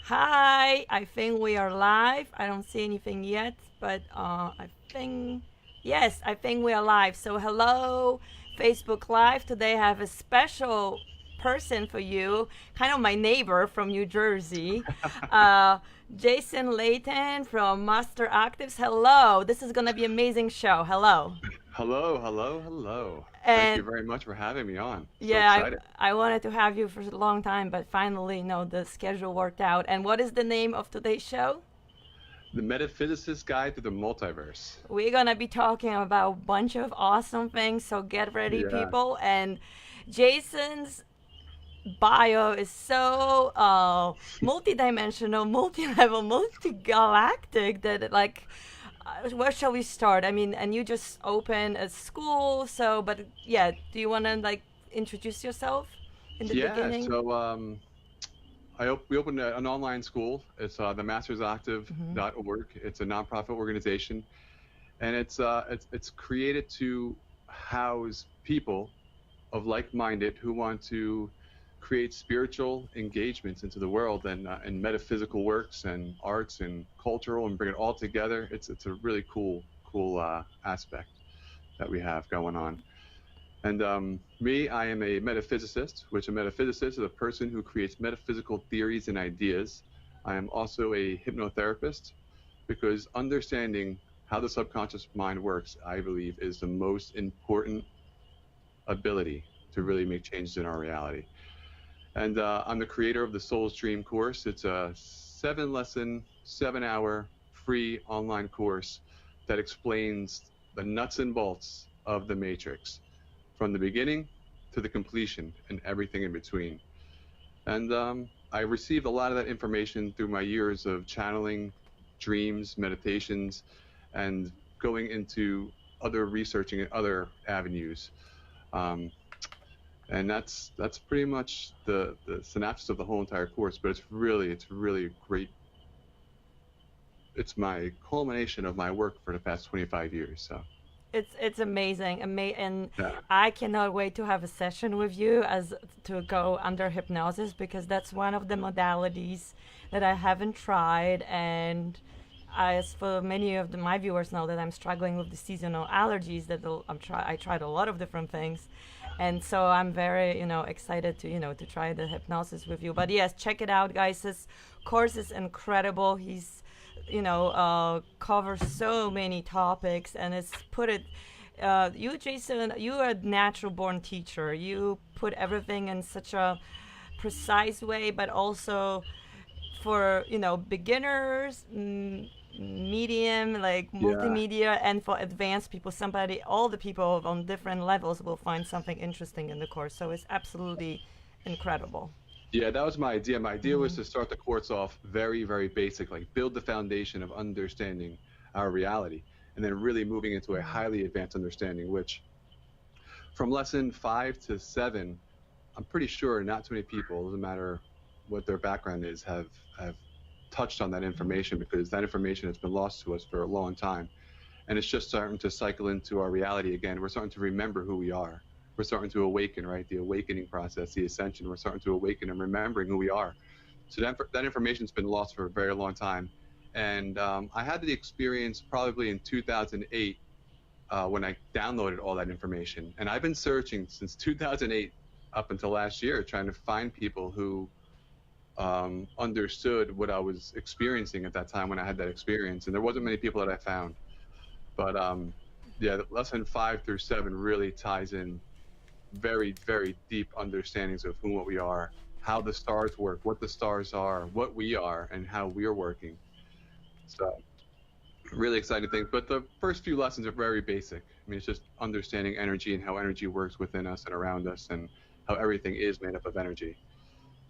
Hi, I think we are live. I don't see anything yet, but I think, yes, I think we are live. So, hello, Facebook Live. Today I have a special person for you, kind of my neighbor from New Jersey, uh, Jason Layton from Master Octaves. Hello, this is going to be an amazing show. Hello. Hello, hello, hello. Thank you And very much for having me on. So yeah, excited. I wanted to have you for a long time, but finally, the schedule worked out. And what is the name of today's show? The Metaphysicist Guide to the Multiverse. We're gonna be talking about a bunch of awesome things, so get ready, Yeah. people. And Jason's bio is so multi-dimensional, multi-level, multi-galactic that where shall we start? I mean, and you just opened a school, so but yeah, do you want to introduce yourself in the Yeah, beginning? we opened an online school. It's the Hmm. mastersoctave.org. It's a nonprofit organization, and it's created to house people of like-minded who want to create spiritual engagements into the world and metaphysical works and arts and cultural and bring it all together. It's a really cool aspect that we have going on. And me, I am a metaphysicist, which a metaphysicist is a person who creates metaphysical theories and ideas. I am also a hypnotherapist because understanding how the subconscious mind works, I believe, is the most important ability to really make changes in our reality. And I'm the creator of the Soul's Dream course. It's a 7 lesson, 7 hour free online course that explains the nuts and bolts of the matrix from the beginning to the completion and everything in between. And I received a lot of that information through my years of channeling dreams, meditations, and going into other researching in other avenues. Um, and that's pretty much the synopsis of the whole entire course. But it's really great. It's my culmination of my work for the past 25 years. So It's amazing, and yeah, I cannot wait to have a session with you as to go under hypnosis because that's one of the modalities that I haven't tried. And as for many of my viewers know that I'm struggling with the seasonal allergies, I tried a lot of different things, and so I'm very excited to to try the hypnosis with you. But yes, check it out, guys. This course is incredible. He's covers so many topics, and it's put it. You, Jason, you are a natural born teacher. You put everything in such a precise way, but also for beginners, medium, like yeah. multimedia, and for advanced people. All the people on different levels will find something interesting in the course. So it's absolutely incredible. Yeah, that was my idea. My idea was Hmm. to start the course off very, very basic, like build the foundation of understanding our reality, and then really moving into a highly advanced understanding, which from lesson 5 to 7, I'm pretty sure not too many people, doesn't matter what their background is, have touched on that information because that information has been lost to us for a long time. And it's just starting to cycle into our reality again. We're starting to remember who we are. We're starting to awaken, right? The awakening process, the ascension. We're starting to awaken and remembering who we are. So that information's been lost for a very long time. And I had the experience probably in 2008 when I downloaded all that information. And I've been searching since 2008 up until last year, trying to find people who understood what I was experiencing at that time when I had that experience. And there wasn't many people that I found. But yeah, lesson 5 through 7 really ties in very, very deep understandings of who and what we are, how the stars work, what the stars are, what we are, and how we're working. So really exciting things. But the first few lessons are very basic. I mean, it's just understanding energy and how energy works within us and around us, and how everything is made up of energy.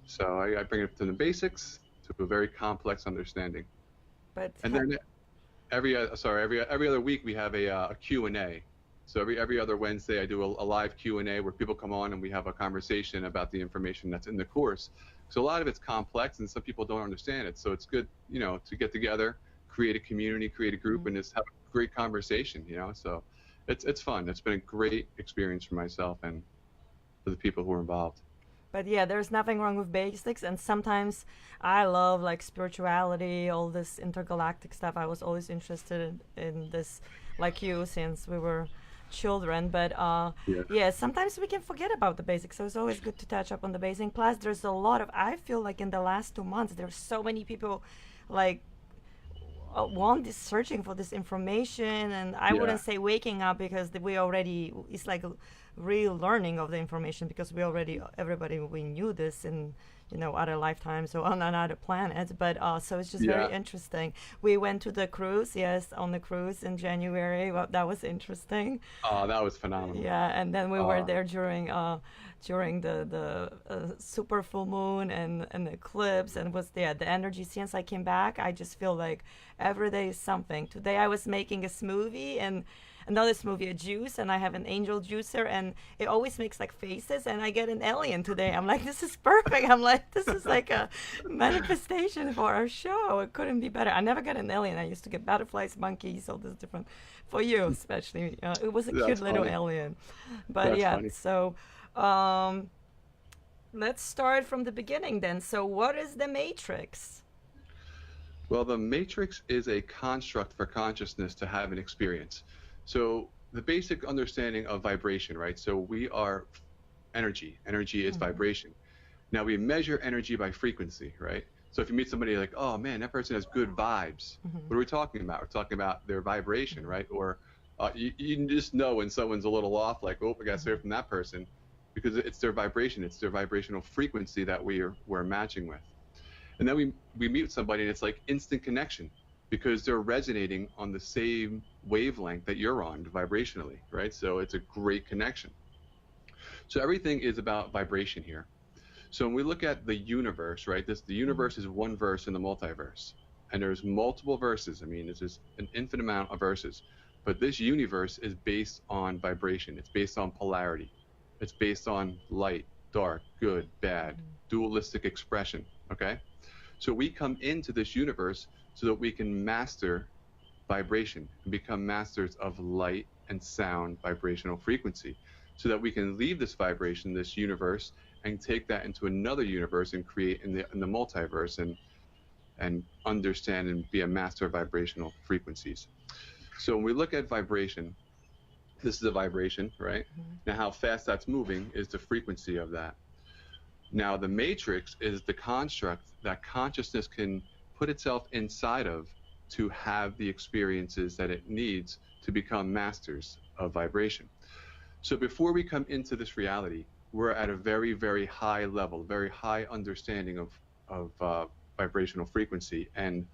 So I bring it from the basics to a very complex understanding. But And then every other week we have a Q&A. So every other Wednesday I do a live Q&A where people come on and we have a conversation about the information that's in the course. So a lot of it's complex and some people don't understand it. So it's good, to get together, create a community, create a group, and just have a great conversation. So it's fun. It's been a great experience for myself and for the people who are involved. But yeah, there's nothing wrong with basics. And sometimes I love like spirituality, all this intergalactic stuff. I was always interested in this, like you, since we were children. But Yeah. yeah, sometimes we can forget about the basics. So it's always good to touch up on the basics. Plus, there's a lot of, I feel like in the last 2 months, there's so many people like one is searching for this information, and I Yeah. wouldn't say waking up because we already, it's like a real learning of the information, because we already, everybody, we knew this in other lifetimes or on another planet. But so it's just very Yeah. interesting. We went to the cruise, yes, on the cruise in January. Well, that was interesting. Oh, that was phenomenal. Yeah, and then we were Uh, there during the super full moon and the eclipse, and was there the energy. Since I came back, I just feel like every day is something. Today I was making a smoothie, and another smoothie, a juice, and I have an angel juicer, and it always makes like faces, and I get an alien today. I'm like, this is perfect. I'm like, this is like a manifestation for our show. It couldn't be better. I never got an alien. I used to get butterflies, monkeys, all this different. For you especially, it was a that's cute little funny. alien. But That's yeah, funny. so let's start from the beginning then. So what is the matrix? Well, the matrix is a construct for consciousness to have an experience. So the basic understanding of vibration, right? So we are energy. Energy is vibration. Now we measure energy by frequency, right? So if you meet somebody like, oh man, that person has good vibes. What are we talking about? We're talking about their vibration, right? Or you can just know when someone's a little off, like, oh, I got to hear from that person, because it's their vibration. It's their vibrational frequency that we're matching with. And then we meet somebody and it's like instant connection, because they're resonating on the same wavelength that you're on vibrationally, right? So it's a great connection. So everything is about vibration here. So when we look at the universe, right, the universe is one verse in the multiverse, and there's multiple verses. I mean, this is an infinite amount of verses, but this universe is based on vibration. It's based on polarity. It's based on light, dark, good, bad, dualistic expression, okay? So we come into this universe so that we can master vibration and become masters of light and sound vibrational frequency, so that we can leave this vibration, this universe, and take that into another universe and create in the multiverse and understand and be a master of vibrational frequencies. So when we look at vibration, this is a vibration, right? Now how fast that's moving is the frequency of that. Now the matrix is the construct that consciousness can put itself inside of to have the experiences that it needs to become masters of vibration. So before we come into this reality, we're at a very, very high level, very high understanding of vibrational frequency, and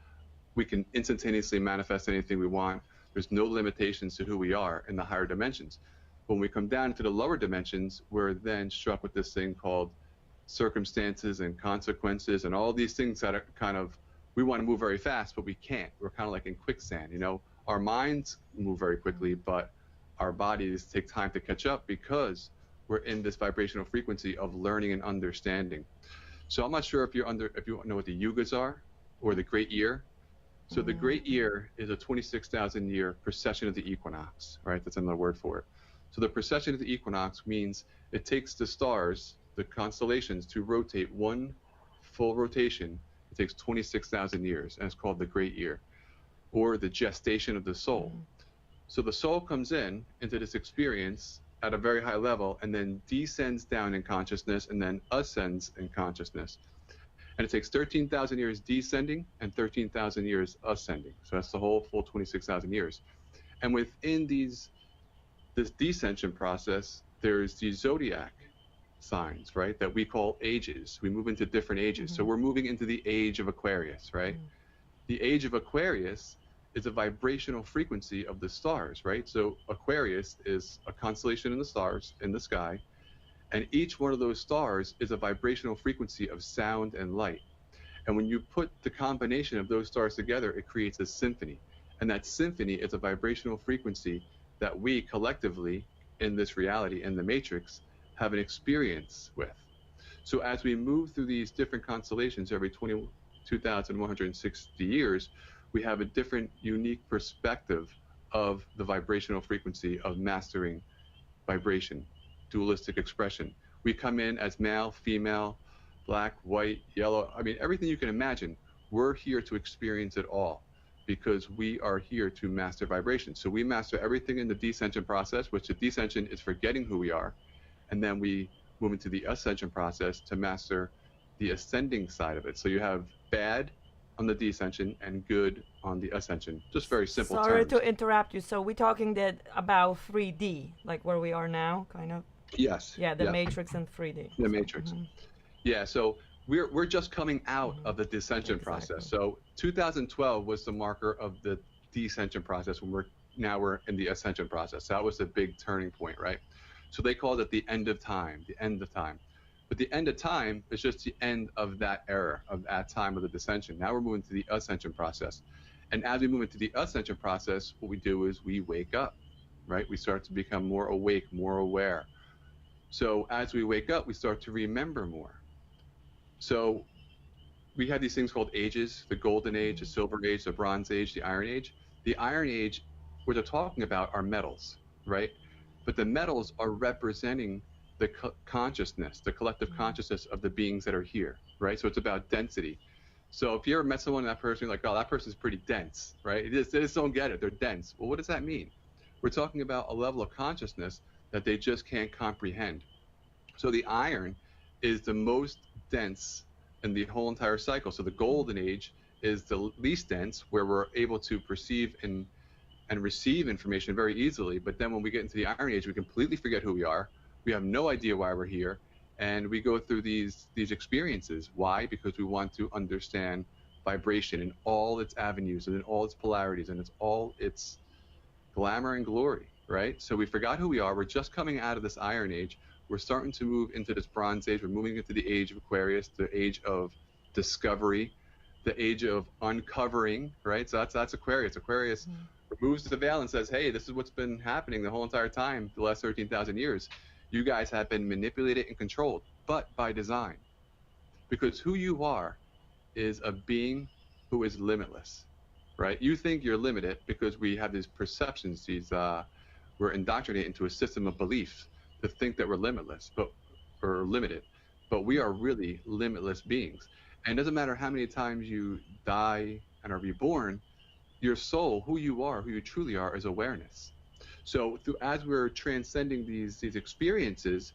we can instantaneously manifest anything we want. There's no limitations to who we are in the higher dimensions. When we come down to the lower dimensions, we're then struck with this thing called circumstances and consequences and all these things that are kind of, we want to move very fast, but we can't. We're kind of like in quicksand, you know. Our minds move very quickly, but our bodies take time to catch up because we're in this vibrational frequency of learning and understanding. So I'm not sure if you know what the yugas are or the great year. So the great year is a 26,000 year precession of the equinox, right? That's another word for it. So the precession of the equinox means it takes the stars, the constellations, to rotate one full rotation. It takes 26,000 years, and it's called the great year, or the gestation of the soul. So the soul comes into this experience at a very high level and then descends down in consciousness and then ascends in consciousness. And it takes 13,000 years descending and 13,000 years ascending. So that's the whole full 26,000 years. And within this descension process, there's these zodiac signs, right, that we call ages. We move into different ages. So we're moving into the age of Aquarius, right? The age of Aquarius is a vibrational frequency of the stars, right? So Aquarius is a constellation in the stars in the sky, and each one of those stars is a vibrational frequency of sound and light. And when you put the combination of those stars together, it creates a symphony. And that symphony is a vibrational frequency that we collectively in this reality, in the matrix, have an experience with. So as we move through these different constellations every 22,160 years, we have a different, unique perspective of the vibrational frequency of mastering vibration, dualistic expression. We come in as male, female, black, white, yellow. I mean, everything you can imagine. We're here to experience it all because we are here to master vibration. So we master everything in the descension process, which the descension is forgetting who we are. And then we move into the ascension process to master the ascending side of it. So you have bad on the descension and good on the ascension. Just very simple Sorry terms. to interrupt you. So we're talking that about 3D, like where we are now, kind of? Yes. Yeah, the Matrix and 3D. The Matrix. Yeah, so we're just coming out of the descension process. So 2012 was the marker of the descension process when we're in the ascension process. That was the big turning point, right? So they called it the end of time, the end of time. But the end of time is just the end of that era, of that time of the descension. Now we're moving to the ascension process. And as we move into the ascension process, what we do is we wake up, right? We start to become more awake, more aware. So as we wake up, we start to remember more. So we have these things called ages, the golden age, the silver age, the bronze age, the iron age. The iron age, what they're talking about are metals, right? But the metals are representing the consciousness, the collective consciousness of the beings that are here, right? So it's about density. So if you ever met someone, that person, like, oh, that person's pretty dense, right? They just don't get it. They're dense. Well, what does that mean? We're talking about a level of consciousness that they just can't comprehend. So the iron is the most dense in the whole entire cycle. So the golden age is the least dense, where we're able to perceive and receive information very easily. But then when we get into the iron age, we completely forget who we are. We have no idea why we're here. And we go through these experiences. Why? Because we want to understand vibration in all its avenues and in all its polarities and it's all its glamour and glory, right? So we forgot who we are. We're just coming out of this iron age. We're starting to move into this bronze age. We're moving into the age of Aquarius, the age of discovery, the age of uncovering, right? So that's Aquarius. Aquarius removes the veil and says, hey, this is what's been happening the whole entire time, the last 13,000 years. You guys have been manipulated and controlled, but by design. Because who you are is a being who is limitless, right? You think you're limited because we have these perceptions, we're indoctrinated into a system of beliefs to think that we're limitless, or limited, but we are really limitless beings. And it doesn't matter how many times you die and are reborn, your soul, who you are, who you truly are, is awareness. So as we're transcending these experiences,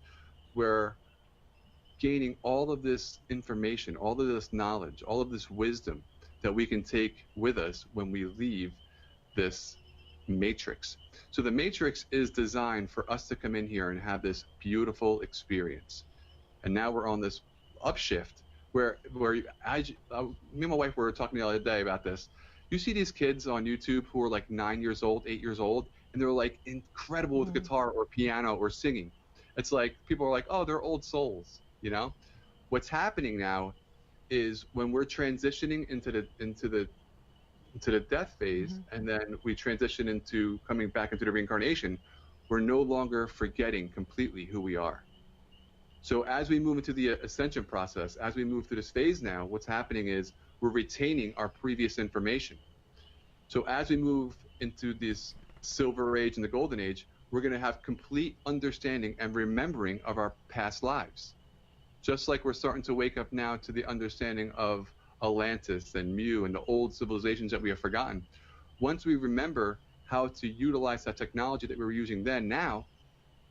we're gaining all of this information, all of this knowledge, all of this wisdom that we can take with us when we leave this matrix. So the matrix is designed for us to come in here and have this beautiful experience. And now we're on this upshift where me and my wife were talking the other day about this. You see these kids on YouTube who are like 9 years old, 8 years old, and they're like incredible with guitar or piano or singing. It's like people are like, oh, they're old souls, you know? What's happening now is when we're transitioning into the death phase, and then we transition into coming back into the reincarnation, we're no longer forgetting completely who we are. So as we move into the ascension process, as we move through this phase now, what's happening is we're retaining our previous information. So as we move into this silver age and the golden age, we're going to have complete understanding and remembering of our past lives. Just like we're starting to wake up now to the understanding of Atlantis and Mu and the old civilizations that we have forgotten. Once we remember how to utilize that technology that we were using then, now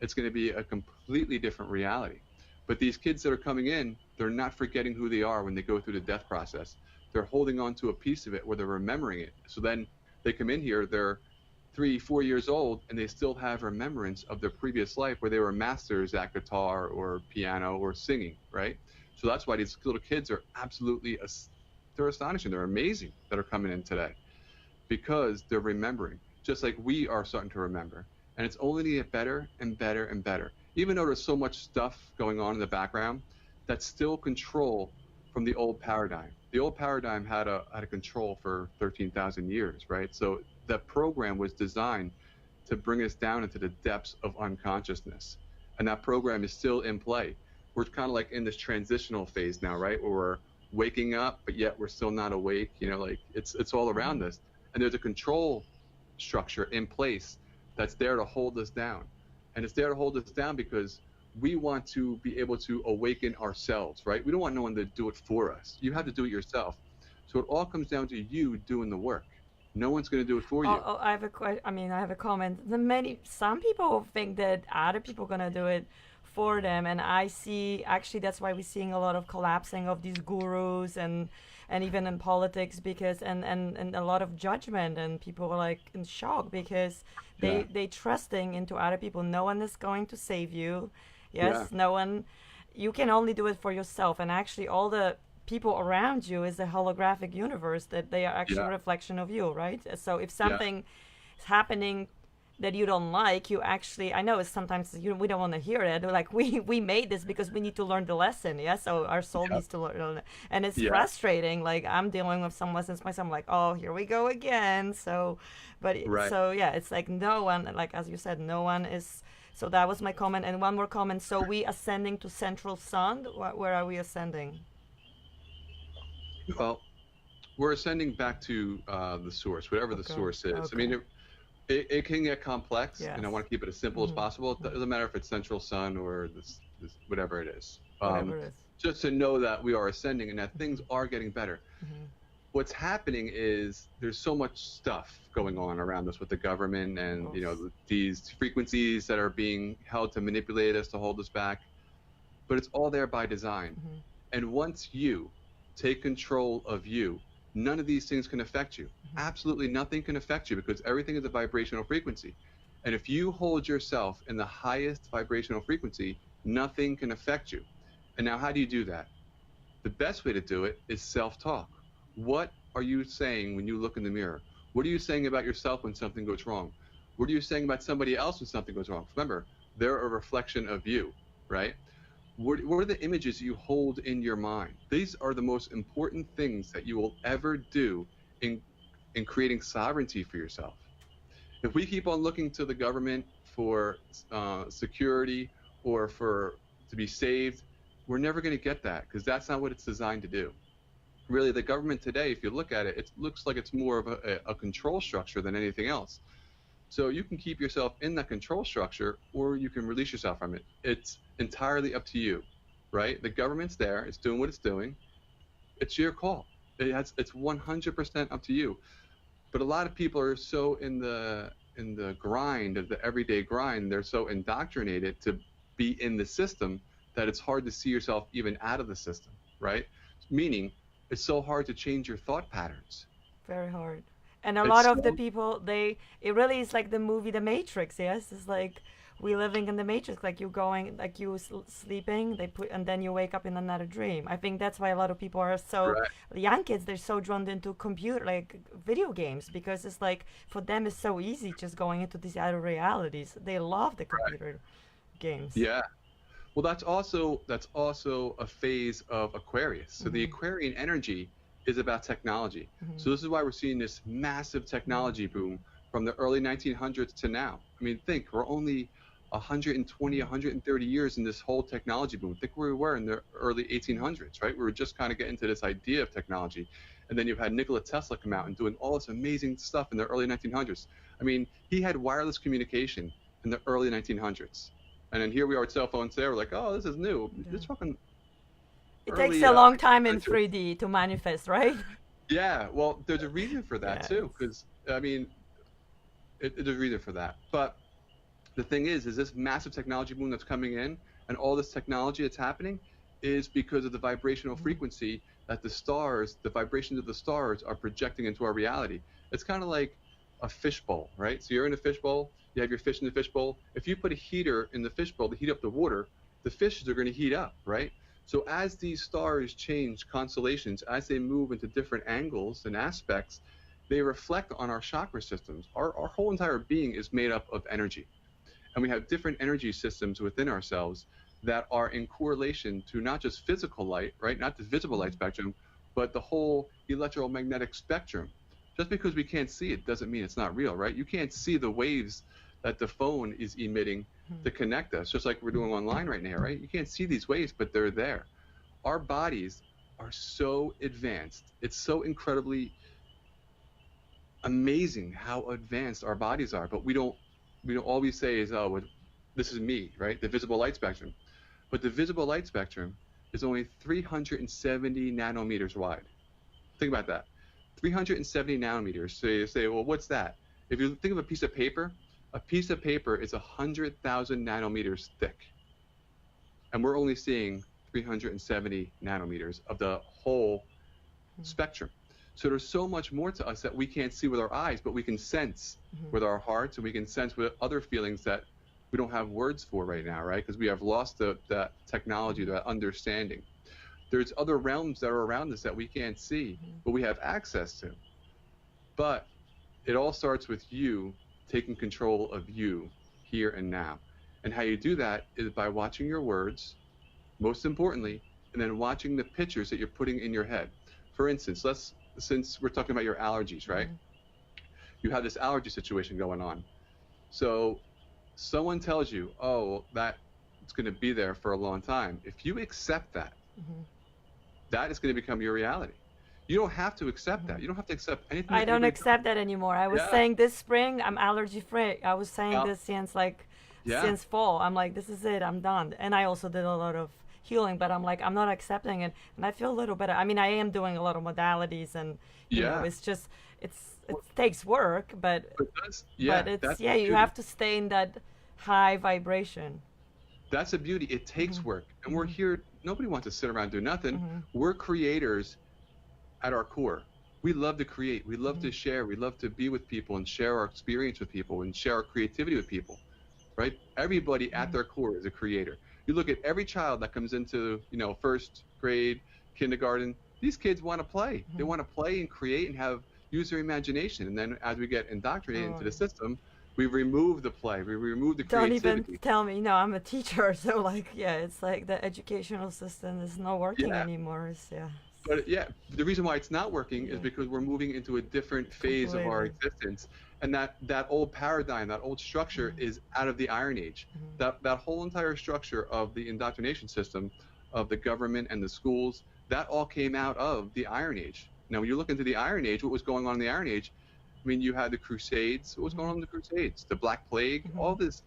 it's going to be a completely different reality. But these kids that are coming in, they're not forgetting who they are when they go through the death process. They're holding on to a piece of it where they're remembering it. So then they come in here, they're 3, 4 years old, and they still have remembrance of their previous life where they were masters at guitar or piano or singing, right? So that's why these little kids are absolutely, they're astonishing. They're amazing that are coming in today because they're remembering, just like we are starting to remember. And it's only going to get better and better and better. Even though there's so much stuff going on in the background, that's still control from the old paradigm. The old paradigm had a control for 13,000 years, right? So that program was designed to bring us down into the depths of unconsciousness. And that program is still in play. We're kind of like in this transitional phase now, right? Where we're waking up, but yet we're still not awake. You know, like it's all around us. And there's a control structure in place that's there to hold us down. And it's there to hold us down because we want to be able to awaken ourselves, right? We don't want no one to do it for us. You have to do it yourself. So it all comes down to you doing the work. No one's going to do it for you. I have I have a comment. Some people think that other people gonna do it for them, and I see actually that's why we're seeing a lot of collapsing of these gurus and even in politics because and a lot of judgment and people are like in shock because they trusting into other people. No one is going to save you. Yes, no one. You can only do it for yourself, and actually all the people around you is a holographic universe that they are actually a reflection of you, right? So if something is happening that you don't like, you actually, I know it's sometimes we don't want to hear it. Like we made this because we need to learn the lesson, so our soul needs to learn it. And it's frustrating. Like I'm dealing with some lessons myself. I'm like, oh, here we go again. So, but so it's like no one, like as you said, no one is. So that was my comment. And one more comment. So we ascending to central sun. Where are we ascending? Well, we're ascending back to the source, whatever the source is. I mean, it can get complex, and I want to keep it as simple as possible. It doesn't matter if it's central sun or this whatever it is. Just to know that we are ascending and that things are getting better. What's happening is there's so much stuff going on around us with the government and these frequencies that are being held to manipulate us, to hold us back. But it's all there by design. And once you take control of you, none of these things can affect you. Absolutely nothing can affect you because everything is a vibrational frequency. And if you hold yourself in the highest vibrational frequency, nothing can affect you. And now how do you do that? The best way to do it is self-talk. What are you saying when you look in the mirror? What are you saying about yourself when something goes wrong? What are you saying about somebody else when something goes wrong? Remember, they're a reflection of you, right? What are the images you hold in your mind? These are the most important things that you will ever do in creating sovereignty for yourself. If we keep on looking to the government for security or to be saved, we're never going to get that because that's not what it's designed to do. Really, the government today, if you look at it, it looks like it's more of a control structure than anything else. So you can keep yourself in that control structure or you can release yourself from it. It's entirely up to you, right? The government's there, it's doing what it's doing. It's your call. It's 100% up to you. But a lot of people are so in the grind of the everyday grind, they're so indoctrinated to be in the system that it's hard to see yourself even out of the system, right? Meaning it's so hard to change your thought patterns. Very hard. And a lot of the people, it really is like the movie The Matrix, yes? It's like we living in the Matrix, like you sleeping, and then you wake up in another dream. I think that's why a lot of people are young kids, they're so drawn into video games, because it's like, for them it's so easy just going into these other realities. They love the computer games. Yeah. Well, that's also a phase of Aquarius. So the Aquarian energy is about technology. So this is why we're seeing this massive technology boom from the early 1900s to now. I mean, think, we're only 120, 130 years in this whole technology boom. Think where we were in the early 1800s, right? We were just kind of getting to this idea of technology. And then you've had Nikola Tesla come out and doing all this amazing stuff in the early 1900s. I mean, he had wireless communication in the early 1900s. And then here we are with cell phones today. We're like, oh, this is new. This fucking It takes a long time in 3D to manifest, right? Yeah, well, there's a reason for that too, because I mean, there's a reason for that. But the thing is this massive technology boom that's coming in, and all this technology that's happening, is because of the vibrational frequency that the vibrations of the stars are projecting into our reality. It's kind of like a fishbowl, right? So you're in a fishbowl, you have your fish in the fishbowl. If you put a heater in the fishbowl to heat up the water, the fishes are going to heat up, right? So as these stars change constellations, as they move into different angles and aspects, they reflect on our chakra systems. Our whole entire being is made up of energy. And we have different energy systems within ourselves that are in correlation to not just physical light, right? Not the visible light spectrum, but the whole electromagnetic spectrum. Just because we can't see it doesn't mean it's not real, right? You can't see the waves that the phone is emitting to connect us, just like we're doing online right now, right? You can't see these waves, but they're there. Our bodies are so advanced. It's so incredibly amazing how advanced our bodies are, but we don't always say is, oh, this is me, right? The visible light spectrum. But the visible light spectrum is only 370 nanometers wide. Think about that. 370 nanometers. So you say, well, what's that? If you think of a piece of paper is 100,000 nanometers thick. And we're only seeing 370 nanometers of the whole spectrum. So there's so much more to us that we can't see with our eyes, but we can sense with our hearts, and we can sense with other feelings that we don't have words for right now, right? Because we have lost that technology, that understanding. There's other realms that are around us that we can't see, but we have access to. But it all starts with you taking control of you here and now. And how you do that is by watching your words, most importantly, and then watching the pictures that you're putting in your head. For instance, since we're talking about your allergies, right? You have this allergy situation going on. So someone tells you, oh, that it's going to be there for a long time. If you accept that, that is going to become your reality. You don't have to accept that. You don't have to accept anything. I don't accept that anymore. I was saying this spring, I'm allergy free. I was saying this since fall. I'm like, this is it. I'm done. And I also did a lot of healing, but I'm like, I'm not accepting it, and I feel a little better. I mean, I am doing a lot of modalities, and you know, it's just it takes work, but it's you have to stay in that high vibration. That's the beauty. It takes work, and we're here. Nobody wants to sit around and do nothing. We're creators at our core. We love to create. We love to share. We love to be with people and share our experience with people and share our creativity with people, right? Everybody at their core is a creator. You look at every child that comes into, first grade, kindergarten, these kids want to play. They want to play and create and use their imagination. And then as we get indoctrinated into the system, we remove the play, we remove the creativity. Don't even tell me, I'm a teacher, so it's like the educational system is not working anymore. But the reason why it's not working is because we're moving into a different phase of our existence. And that old paradigm, that old structure is out of the Iron Age. That whole entire structure of the indoctrination system, of the government and the schools, that all came out of the Iron Age. Now, when you look into the Iron Age, what was going on in the Iron Age? I mean, you had the Crusades. What was going on in the Crusades? The Black Plague, all this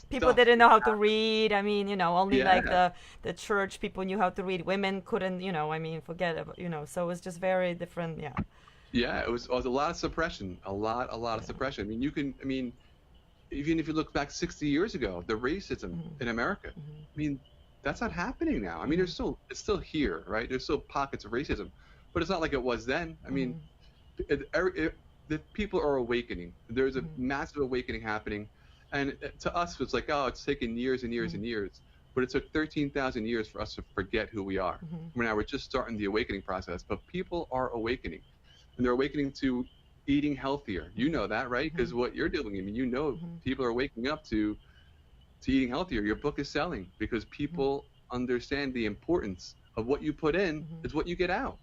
people didn't know how to read. I mean, only like the church people knew how to read. Women couldn't, forget about, so it was just very different. Yeah, it was a lot of suppression, a lot of suppression. I mean, even if you look back 60 years ago, the racism in America, I mean, that's not happening now. I mean, it's still here, right? There's still pockets of racism, but it's not like it was then. I mean, the people are awakening. There's a massive awakening happening. And to us, it's like, oh, it's taken years and years and years. But it took 13,000 years for us to forget who we are. Now we're just starting the awakening process. But people are awakening. And they're awakening to eating healthier. You know that, right? Because what you're doing, people are waking up to eating healthier. Your book is selling because people understand the importance of what you put in is what you get out.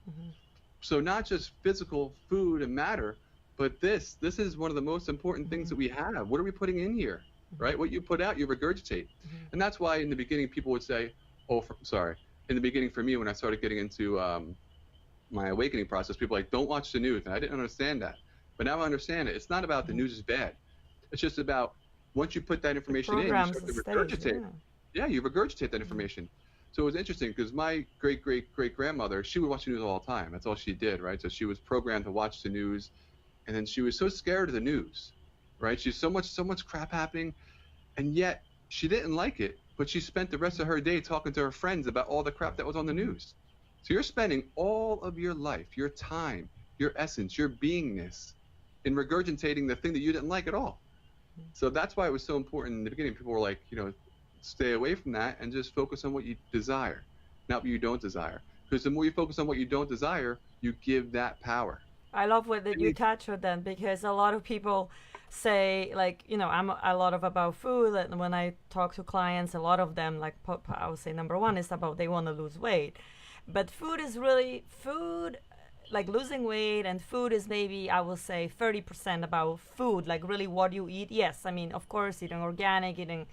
So not just physical food and matter, but this is one of the most important things that we have. What are we putting in here, right? What you put out, you regurgitate. And that's why in the beginning people would say, in the beginning for me when I started getting into my awakening process, people were like, don't watch the news. And I didn't understand that. But now I understand it. It's not about the news is bad. It's just about once you put that information in, you start to regurgitate. You regurgitate that information. So it was interesting because my great-great-great-grandmother, she would watch the news all the time. That's all she did, right? So she was programmed to watch the news. And then she was so scared of the news, right? She's so much crap happening. And yet she didn't like it, but she spent the rest of her day talking to her friends about all the crap that was on the news. So you're spending all of your life, your time, your essence, your beingness in regurgitating the thing that you didn't like at all. So that's why it was so important in the beginning. People were like, stay away from that and just focus on what you desire, not what you don't desire. Because the more you focus on what you don't desire, you give that power. I love what you touch on that, because a lot of people say, like, I'm a lot of about food, and when I talk to clients, a lot of them, like, I would say number one is about they want to lose weight. But food, like losing weight and food is maybe, I will say 30% about food, like really what you eat. Yes, I mean, of course, eating organic, eating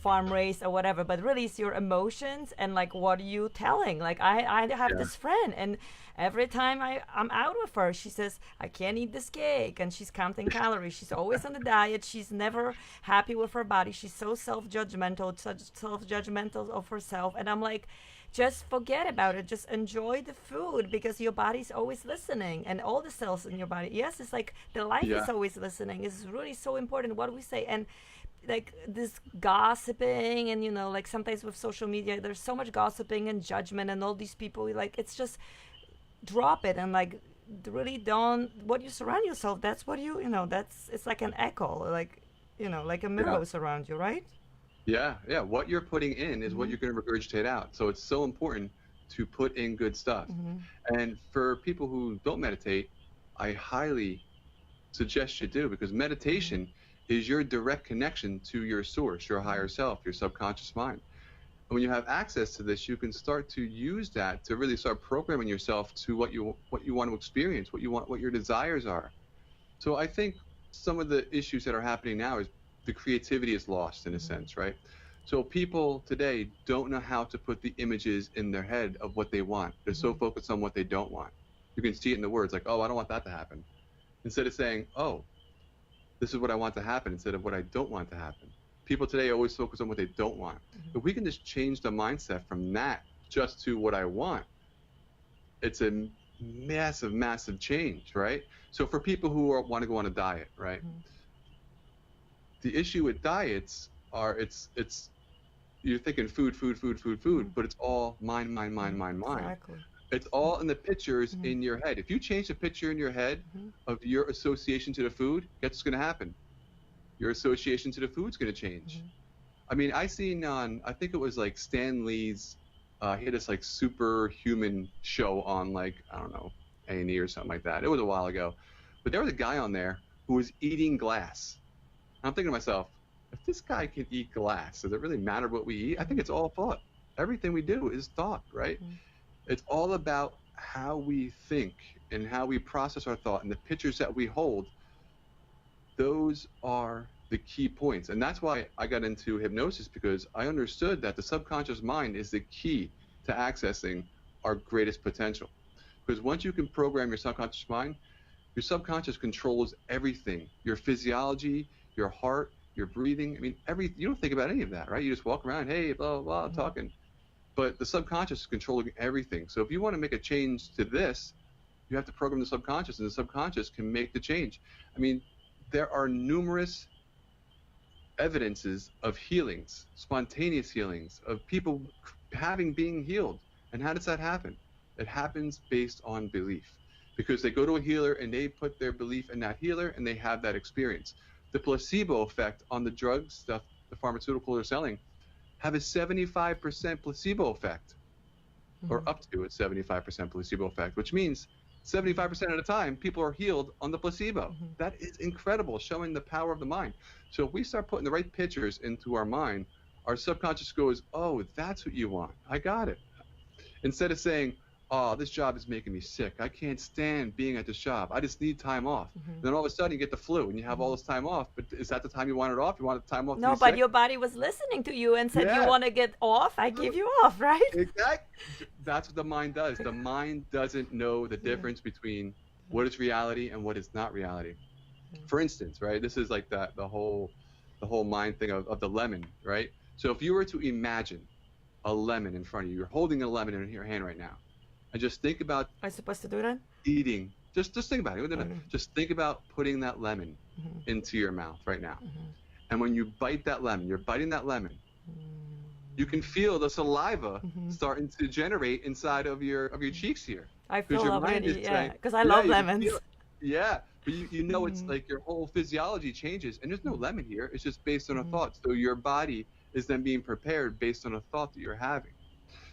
farm raised or whatever, but really it's your emotions and like what are you telling. Like I have this friend, and every time I'm out with her, she says I can't eat this cake, and she's counting calories. She's always on the diet. She's never happy with her body. She's so self-judgmental of herself, and I'm like, just forget about it. Just enjoy the food, because your body's always listening, and all the cells in your body. Yes, it's like the life is always listening. It's really so important what we say. And like this gossiping, and like sometimes with social media, there's so much gossiping and judgment, and all these people, like, it's just drop it, and like really don't, what you surround yourself, that's what that's, it's like an echo, like like a mirrors around you, right? Yeah, what you're putting in is what you're going to regurgitate out. So it's so important to put in good stuff. And for people who don't meditate, I highly suggest you do, because meditation is your direct connection to your source, your higher self, your subconscious mind. And when you have access to this, you can start to use that to really start programming yourself to what you want to experience, what your desires are. So I think some of the issues that are happening now is the creativity is lost in a sense, right? So people today don't know how to put the images in their head of what they want. They're so focused on what they don't want. You can see it in the words, like, oh, I don't want that to happen. Instead of saying, oh, this is what I want to happen, instead of what I don't want to happen. People today always focus on what they don't want. If we can just change the mindset from that just to what I want, it's a massive, massive change, right? So for people who want to go on a diet, right? The issue with diets are it's you're thinking food, but it's all mind. Exactly. It's all in the pictures in your head. If you change the picture in your head of your association to the food, guess what's going to happen? Your association to the food's going to change. I mean, I seen on, I think it was like Stan Lee's, he had this like superhuman show on, like, I don't know, A&E or something like that. It was a while ago. But there was a guy on there who was eating glass. And I'm thinking to myself, if this guy can eat glass, does it really matter what we eat? I think it's all thought. Everything we do is thought, right? It's all about how we think and how we process our thought, and the pictures that we hold. Those are the key points. And that's why I got into hypnosis, because I understood that the subconscious mind is the key to accessing our greatest potential. Because once you can program your subconscious mind, your subconscious controls everything, your physiology, your heart, your breathing. I mean, you don't think about any of that, right? You just walk around, hey, blah, blah, blah, talking. But the subconscious is controlling everything. So if you want to make a change to this, you have to program the subconscious, and the subconscious can make the change. I mean, there are numerous evidences of healings, spontaneous healings, of people being healed. And how does that happen? It happens based on belief, because they go to a healer and they put their belief in that healer and they have that experience. The placebo effect on the drugs that the pharmaceuticals are selling have a 75% placebo effect, or up to a 75% placebo effect, which means 75% of the time, people are healed on the placebo. That is incredible, showing the power of the mind. So if we start putting the right pictures into our mind, our subconscious goes, oh, that's what you want. I got it. Instead of saying, oh, this job is making me sick. I can't stand being at this job. I just need time off. Then all of a sudden you get the flu and you have all this time off. But is that the time you wanted off? You wanted time off? No, but sick? Your body was listening to you and said, you want to get off? I give you off, right? Exactly. That's what the mind does. The mind doesn't know the difference between what is reality and what is not reality. For instance, right? This is like the whole mind thing of the lemon, right? So if you were to imagine a lemon in front of you, you're holding a lemon in your hand right now. And just think about. Am I supposed to do that? Eating. Just think about it. Just think about putting that lemon into your mouth right now. And when you bite that lemon, you're biting that lemon. You can feel the saliva starting to generate inside of your cheeks here. I feel already, because I love lemons. Yeah, but you know it's like your whole physiology changes, and there's no lemon here. It's just based on a thought. So your body is then being prepared based on a thought that you're having.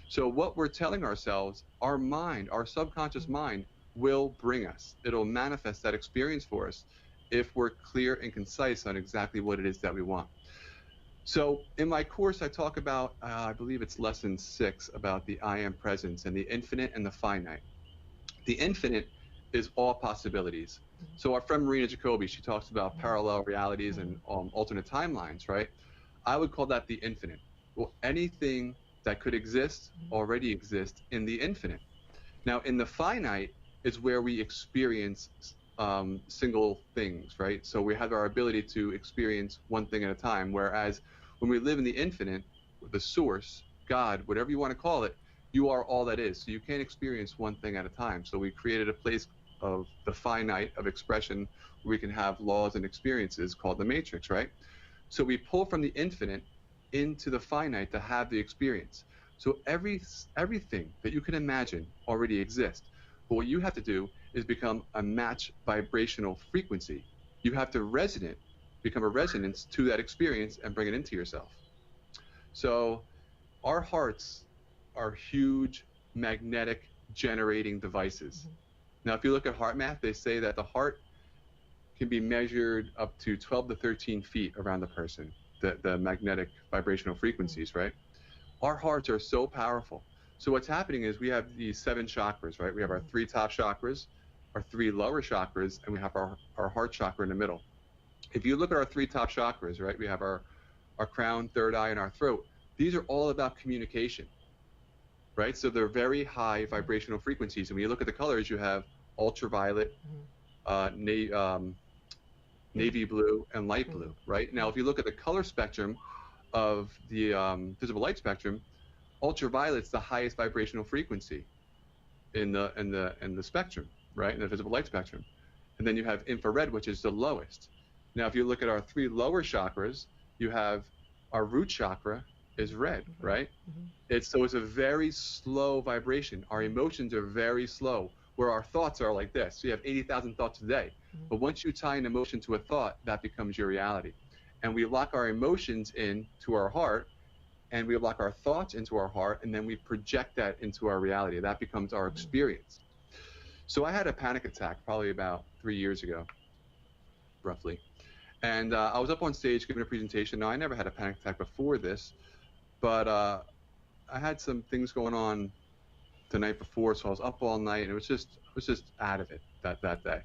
So what we're telling ourselves, our mind, our subconscious mind, will bring us. It'll manifest that experience for us if we're clear and concise on exactly what it is that we want. So in my course, I talk about, I believe it's lesson 6, about the I am presence and the infinite and the finite. The infinite is all possibilities. So our friend Marina Jacoby, she talks about parallel realities and alternate timelines, right? I would call that the infinite. Well, anything that could exist already exists in the infinite. Now, in the finite is where we experience single things, right? So we have our ability to experience one thing at a time, whereas when we live in the infinite, the source, God, whatever you want to call it, you are all that is. So you can't experience one thing at a time. So we created a place of the finite, of expression, where we can have laws and experiences called the matrix, right? So we pull from the infinite into the finite to have the experience. So everything that you can imagine already exists. But what you have to do is become a match vibrational frequency. You have to become a resonance to that experience and bring it into yourself. So our hearts are huge magnetic generating devices. Now, if you look at heart math, they say that the heart can be measured up to 12 to 13 feet around the person, the magnetic vibrational frequencies, right? Our hearts are so powerful. So what's happening is we have these 7 chakras, right? We have our 3 top chakras, our 3 lower chakras, and we have our heart chakra in the middle. If you look at our 3 top chakras, right? We have our crown, third eye, and our throat. These are all about communication, right? So they're very high vibrational frequencies. And when you look at the colors, you have ultraviolet, navy blue, and light blue, right? Now, if you look at the color spectrum of the visible light spectrum, ultraviolet's the highest vibrational frequency in the spectrum, right? In the visible light spectrum. And then you have infrared, which is the lowest. Now, if you look at our 3 lower chakras, you have our root chakra is red, right? It's a very slow vibration. Our emotions are very slow, where our thoughts are like this. So you have 80,000 thoughts a day. But once you tie an emotion to a thought, that becomes your reality. And we lock our emotions into our heart, and we lock our thoughts into our heart, and then we project that into our reality. That becomes our experience. So I had a panic attack probably about 3 years ago, roughly. And I was up on stage giving a presentation. Now, I never had a panic attack before this, but I had some things going on the night before, so I was up all night, and I was just out of it that day.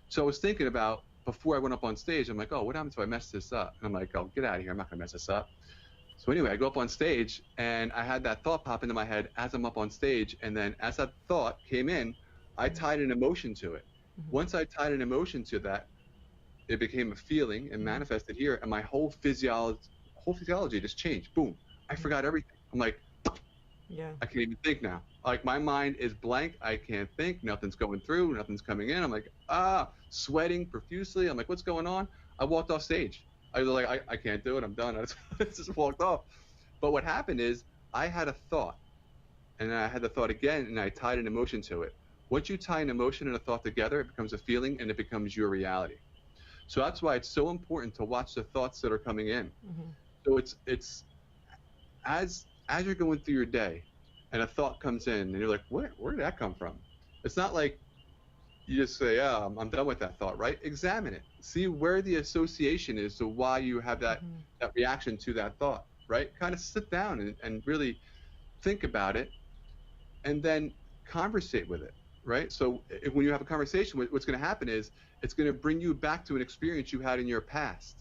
So I was thinking about, before I went up on stage, I'm like, oh, what happens if I mess this up? And I'm like, oh, get out of here. I'm not going to mess this up. So anyway, I go up on stage, and I had that thought pop into my head as I'm up on stage. And then as that thought came in, I tied an emotion to it. Once I tied an emotion to that, it became a feeling and manifested here. And my whole physiology just changed. Boom. I forgot everything. I'm like, I can't even think now. Like, my mind is blank. I can't think. Nothing's going through. Nothing's coming in. I'm like, sweating profusely. I'm like, what's going on? I walked off stage. I was like, I can't do it. I'm done. I just walked off. But what happened is I had a thought, and then I had the thought again, and I tied an emotion to it. Once you tie an emotion and a thought together, it becomes a feeling, and it becomes your reality. So that's why it's so important to watch the thoughts that are coming in. So it's as you're going through your day, and a thought comes in, and you're like, where did that come from? It's not like you just say, oh, I'm done with that thought, right? Examine it. See where the association is to why you have that reaction to that thought, right? Kind of sit down and really think about it, and then conversate with it, right? So when you have a conversation, what's going to happen is it's going to bring you back to an experience you had in your past.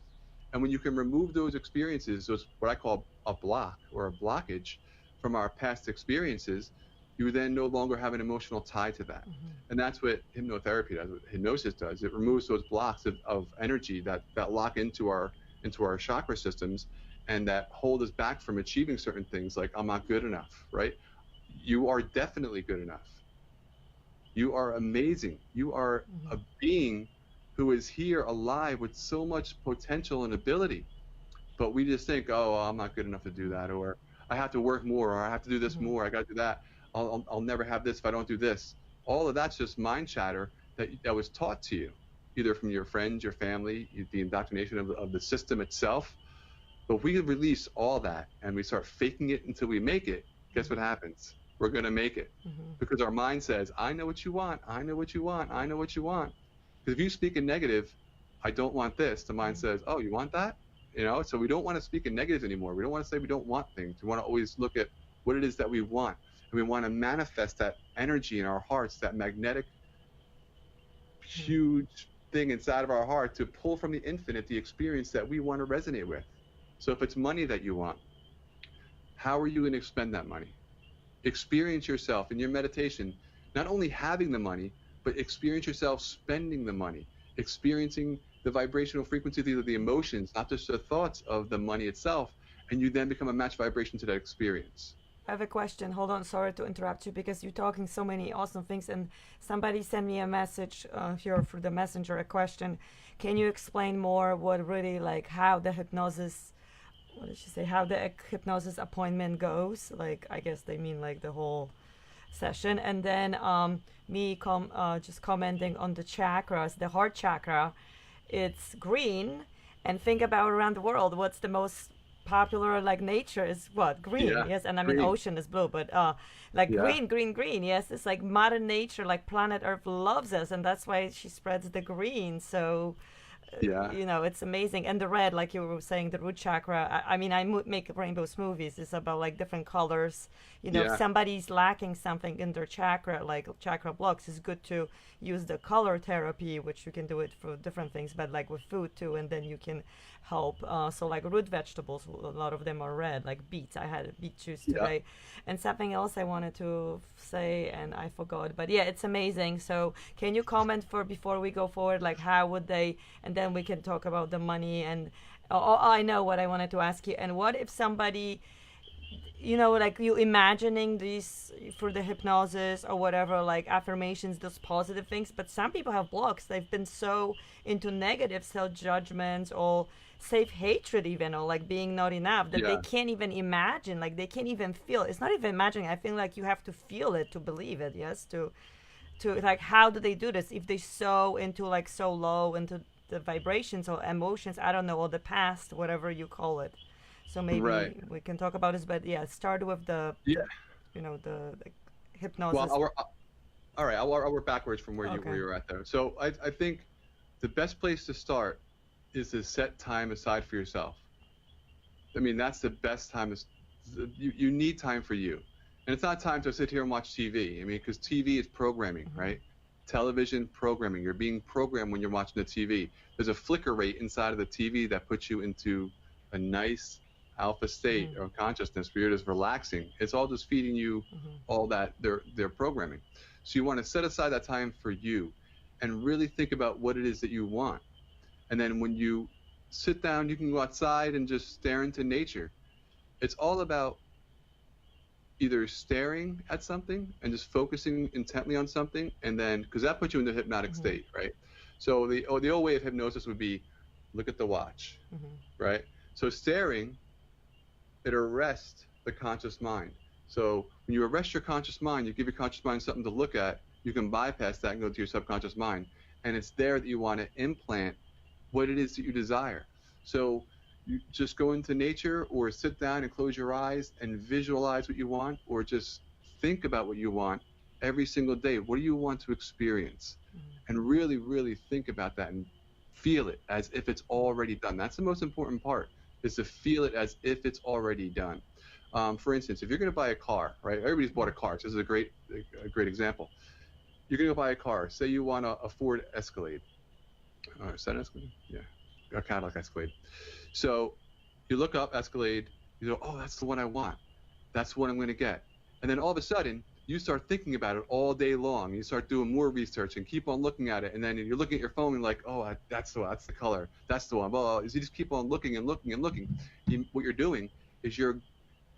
And when you can remove those experiences, those what I call a block or a blockage from our past experiences, you then no longer have an emotional tie to that. And that's what hypnotherapy does, what hypnosis does. It removes those blocks of energy that lock into our chakra systems and that hold us back from achieving certain things, like I'm not good enough, right? You are definitely good enough. You are amazing. You are a being who is here alive with so much potential and ability. But we just think, oh, I'm not good enough to do that, or I have to work more, or I have to do this more, I got to do that. I'll never have this if I don't do this. All of that's just mind chatter that was taught to you, either from your friends, your family, the indoctrination of the system itself. But if we release all that and we start faking it until we make it, guess what happens? We're going to make it. Because our mind says, I know what you want, I know what you want, I know what you want. Because if you speak in negative, I don't want this, the mind says, oh, you want that? You know, so we don't want to speak in negatives anymore. We don't want to say we don't want things. We want to always look at what it is that we want. And we want to manifest that energy in our hearts, that magnetic, huge thing inside of our heart to pull from the infinite the experience that we want to resonate with. So if it's money that you want, how are you going to expend that money? Experience yourself in your meditation, not only having the money, but experience yourself spending the money, experiencing the vibrational frequency of the emotions, not just the thoughts of the money itself, and you then become a match vibration to that experience. I have a question. Hold on, sorry to interrupt you because you're talking so many awesome things. And somebody sent me a message here through the messenger, a question. Can you explain more what really, like, how the hypnosis, what did she say, how the hypnosis appointment goes? Like, I guess they mean like the whole session. And then just commenting on the chakras, the heart chakra, it's green. And think about around the world, what's the most popular, like, nature is what? Green. Yeah, Yes. And I mean green. ocean is blue, but like Yeah. green. Yes, it's like Mother Nature, like planet Earth loves us, and that's why she spreads the green. So Yeah. you know, it's amazing. And the red, like you were saying, the root chakra, I mean, make rainbow smoothies. It's about like different colors. You know, Yeah. if somebody's lacking something in their chakra, like chakra blocks, it's good to use the color therapy, which you can do it for different things, but like with food too. And then you can help. So like root vegetables, a lot of them are red, like beets. I had a beet juice Yeah. today. And something else I wanted to say and I forgot, but yeah, it's amazing. So can you comment for before we go forward, like how would they, and then we can talk about the money. And I know what I wanted to ask you. And what if somebody, you know, like you imagining these for the hypnosis or whatever, like affirmations, those positive things, but some people have blocks. They've been so into negative self judgments or self hatred even, or like being not enough, that they Yeah. can't even imagine, like they can't even feel. It's not even imagining. I feel like you have to feel it to believe it. Yes, to like, how do they do this if they so into, like, so low into the vibrations or emotions, I don't know, or the past, whatever you call it. So Right. maybe we can talk about this, but yeah, start with Yeah. you know, the Well, hypnosis. all right. I'll work backwards from where Okay. you're at there. So I think the best place to start is to set time aside for yourself. I mean, that's the best time. You need time for you. And it's not time to sit here and watch TV. I mean, because TV is programming, Mm-hmm. right? Television programming. You're being programmed when you're watching the TV. There's a flicker rate inside of the TV that puts you into a nice alpha state Mm-hmm. of consciousness where you're just relaxing. It's all just feeding you Mm-hmm. all that they're programming. So you want to set aside that time for you and really think about what it is that you want. And then when you sit down, you can go outside and just stare into nature. It's all about either staring at something and just focusing intently on something, and then, because that puts you in the hypnotic Mm-hmm. state, right? So the old way of hypnosis would be look at the watch, Mm-hmm. right? So staring, it arrests the conscious mind. So when you arrest your conscious mind, you give your conscious mind something to look at, you can bypass that and go to your subconscious mind. And it's there that you want to implant what it is that you desire. So you just go into nature or sit down and close your eyes and visualize what you want, or just think about what you want every single day. What do you want to experience? And really, really think about that and feel it as if it's already done. That's the most important part, is to feel it as if it's already done. For instance, if you're going to buy a car, right? Everybody's bought a car. So this is a great example. You're going to go buy a car. Say you want a Ford Escalade. Is that an Escalade? Yeah, a Cadillac Escalade. So you look up Escalade. You go, oh, that's the one I want. That's what I'm going to get. And then all of a sudden, you start thinking about it all day long. You start doing more research and keep on looking at it. And then you're looking at your phone and like, oh, that's the one. That's the color. That's the one. Well, you just keep on looking and looking and looking. What you're doing is you're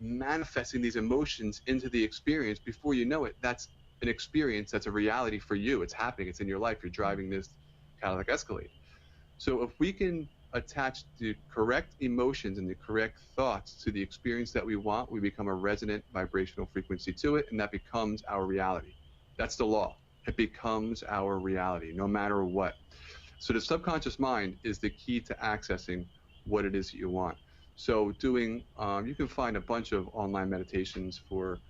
manifesting these emotions into the experience. Before you know it, that's an experience. That's a reality for you. It's happening. It's in your life. You're driving this Cadillac Escalade. So if we can attach the correct emotions and the correct thoughts to the experience that we want, we become a resonant vibrational frequency to it, and that becomes our reality. That's the law. It becomes our reality, no matter what. So the subconscious mind is the key to accessing what it is that you want. So doing, you can find a bunch of online meditations for,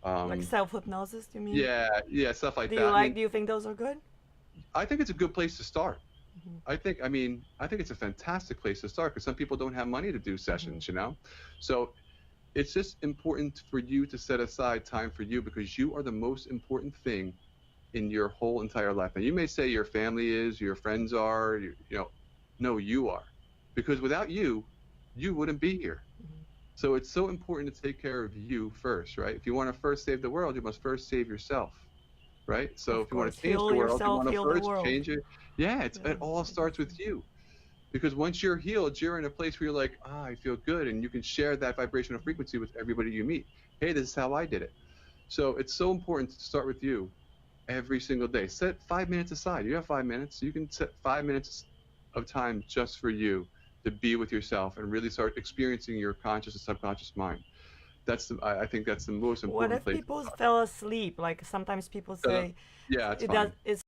Like self-hypnosis, you mean? yeah, stuff like Do that. you I like, mean, do you think those are good? I think it's a good place to start. Mm-hmm. I think it's a fantastic place to start, because some people don't have money to do sessions, you know? So it's just important for you to set aside time for you, because you are the most important thing in your whole entire life. Now, you may say your family is, your friends are, no, you are. Because without you, you wouldn't be here. So it's so important to take care of you first, right? If you want to first save the world, you must first save yourself, right? So Of if you want course, to change heal the world, you yourself, want to heal the first world. change it. Yeah, it all starts with you. Because once you're healed, you're in a place where you're like, I feel good. And you can share that vibrational frequency with everybody you meet. Hey, this is how I did it. So it's so important to start with you every single day. Set 5 minutes aside. You have 5 minutes. You can set 5 minutes of time just for you to be with yourself and really start experiencing your conscious and subconscious mind. I think that's the most What important if place to people start. fell asleep? Like sometimes people say Yeah, it's it fine. does. It's